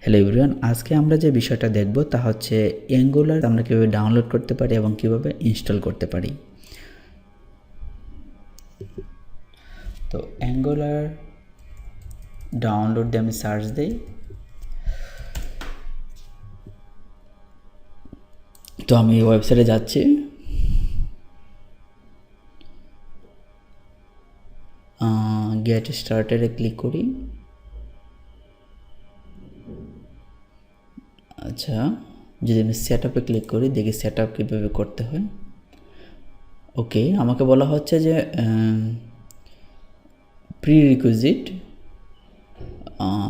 Hello everyone, আজকে আমরা যে বিষয়টা দেখব তা হচ্ছে অ্যাঙ্গুলার আমরা কীভাবে ডাউনলোড করতে পারি এবং কীভাবে ইনস্টল করতে পারি। তো অ্যাঙ্গুলার ডাউনলোড দিয়ে আমি সার্চ দিই। তো আমি ওয়েবসাইটে যাচ্ছি। গেট স্টার্টেডে ক্লিক করি। আচ্ছা, যদি আমি সেট আপে ক্লিক করি, দেখি সেট আপ কীভাবে করতে হয়। ওকে, আমাকে বলা হচ্ছে যে প্রিরিকুইজিট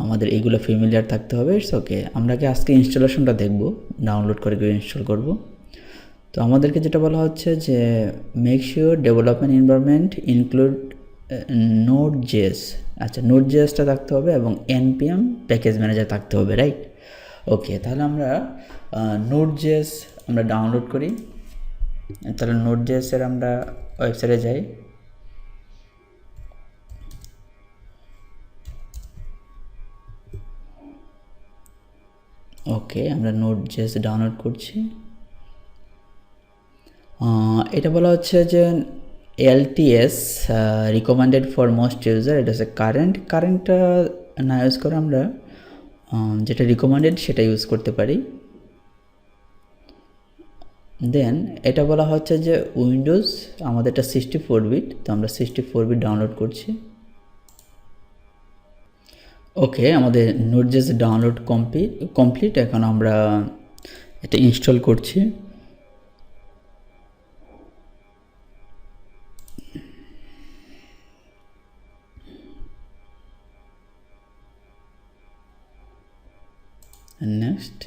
আমাদের এগুলো ফ্যামিলিয়ার থাকতে হবে। ইটস ওকে, আমরা কি আজকে ইনস্টলেশনটা দেখব, ডাউনলোড করে ইনস্টল করব। তো আমাদেরকে যেটা বলা হচ্ছে যে make sure development environment include NodeJS. আচ্ছা, নোড.jsটা থাকতে হবে এবং npm প্যাকেজ ম্যানেজার থাকতে হবে, রাইট? ওকে, তাহলে আমরা নোড.js আমরা ডাউনলোড করি। তাহলে নোড.js এর আমরা ওয়েবসাইটে যাই। ওকে, আমরা নোড.js ডাউনলোড করছি। এটা বলা হচ্ছে যে LTS recommended for most user. এটা হচ্ছে কারেন্টটা না ইউজ করে আমরা যেটা রিকমেন্ডেড সেটা ইউজ করতে পারি। দেন এটা বলা হচ্ছে যে উইন্ডোজ, আমাদের এটা 64 বিট, তো আমরা 64 বিট ডাউনলোড করছি। ওকে, আমাদের নোড.js ডাউনলোড কমপ্লিট। এখন আমরা এটা ইনস্টল করছি। Next,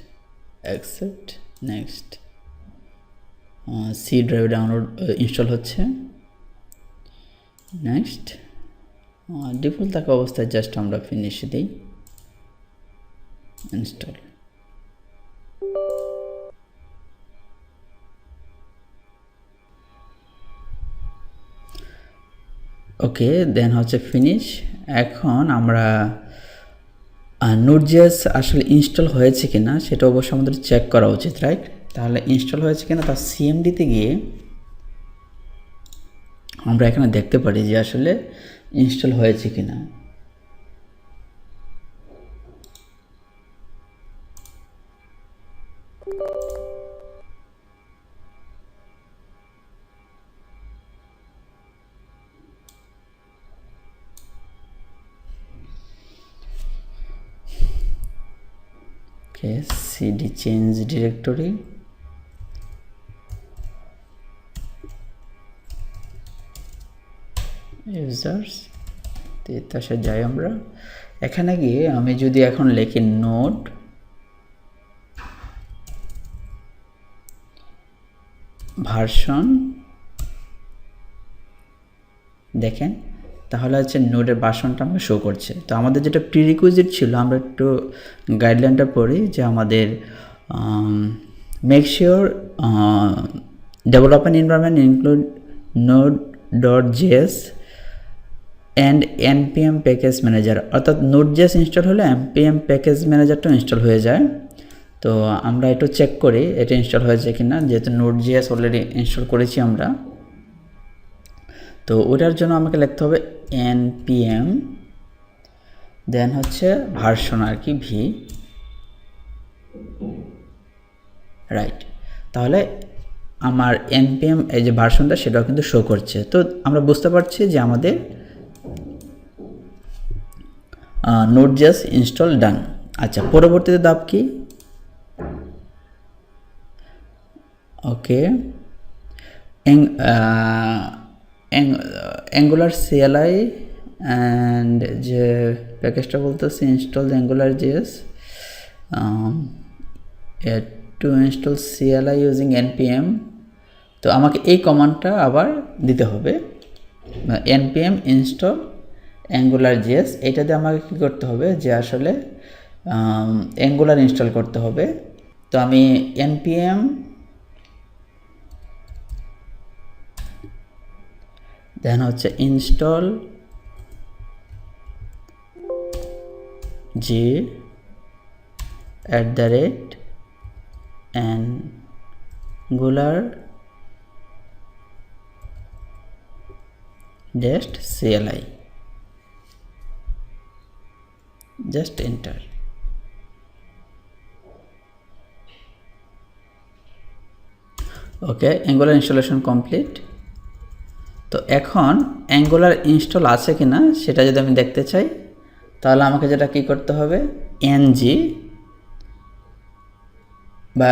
accept, next. C drive download install হচ্ছে। নেক্সট, ডিফল্ট থাকা অবস্থায় জাস্ট আমরা ফিনিশ দিই, ইনস্টল। ওকে, দেন হচ্ছে ফিনিশ। এখন আমরা নোড.js আসলে ইনস্টল হয়েছে কিনা সেটা অবশ্যই আমাদের চেক করা উচিত, রাইট? তাহলে ইনস্টল হয়েছে কিনা তার সিএমডিতে গিয়ে আমরা এখানে দেখতে পারি যে আসলে ইনস্টল হয়েছে কিনা। ওকে, সিডি চেঞ্জ ডিরেক্টরি, ইউজার্স, তিতাসে যাই আমরা। এখানে গিয়ে আমি যদি এখন লিখি নোড ভার্সন, দেখেন তাহলে হচ্ছে নোডের ভার্সনটা আমাকে শো করছে। তো আমাদের যেটা প্রিরিকুইজিট ছিল, আমরা একটু গাইডলাইনটা পড়ি যে আমাদের make sure development environment include NodeJS and npm package manager. অর্থাৎ নোড.js ইনস্টল হলে npm প্যাকেজ ম্যানেজারটাও ইনস্টল হয়ে যায়। তো আমরা একটু চেক করি এটা ইনস্টল হয়েছে কিনা, যেহেতু নোড.js অলরেডি ইনস্টল করেছি আমরা। তো ওটার জন্য আমাকে লিখতে হবে npm, দেন হচ্ছে ভার্সন আর কি ভি, রাইট? তাহলে আমার npm এই যে ভার্সনটা সেটাও কিন্তু শো করছে। তো আমরা বুঝতে পারছি যে আমাদের নোড.js ইনস্টল ডান। আচ্ছা, পরবর্তীতে ধাপ কি? ওকে, অ্যাঙ্গুলার সিএলআই অ্যান্ড যে প্যাকেজটা বলতেছি install AngularJS to install CLI using npm। তো আমাকে এই কমান্ডটা আবার দিতে হবে, npm ইনস্টল অ্যাঙ্গুলার.js। এটা দিয়ে আমাকে কী করতে হবে যে আসলে অ্যাঙ্গুলার ইনস্টল করতে হবে। তো আমি npm দেন হচ্ছে ইনস্টল যে @angular-cli. Just enter. ওকে, অ্যাঙ্গুলার ইনস্টলেশন কমপ্লিট। তো এখন অ্যাঙ্গুলার ইনস্টল আছে কি না সেটা যদি আমি দেখতে চাই, তাহলে আমাকে যেটা কি করতে হবে, এনজি বা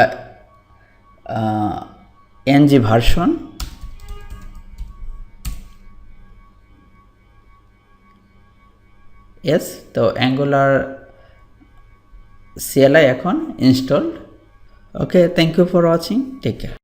এনজি ভার্সন এস। তো অ্যাঙ্গুলার CLI এখন installed. Okay, thank you for watching, take care.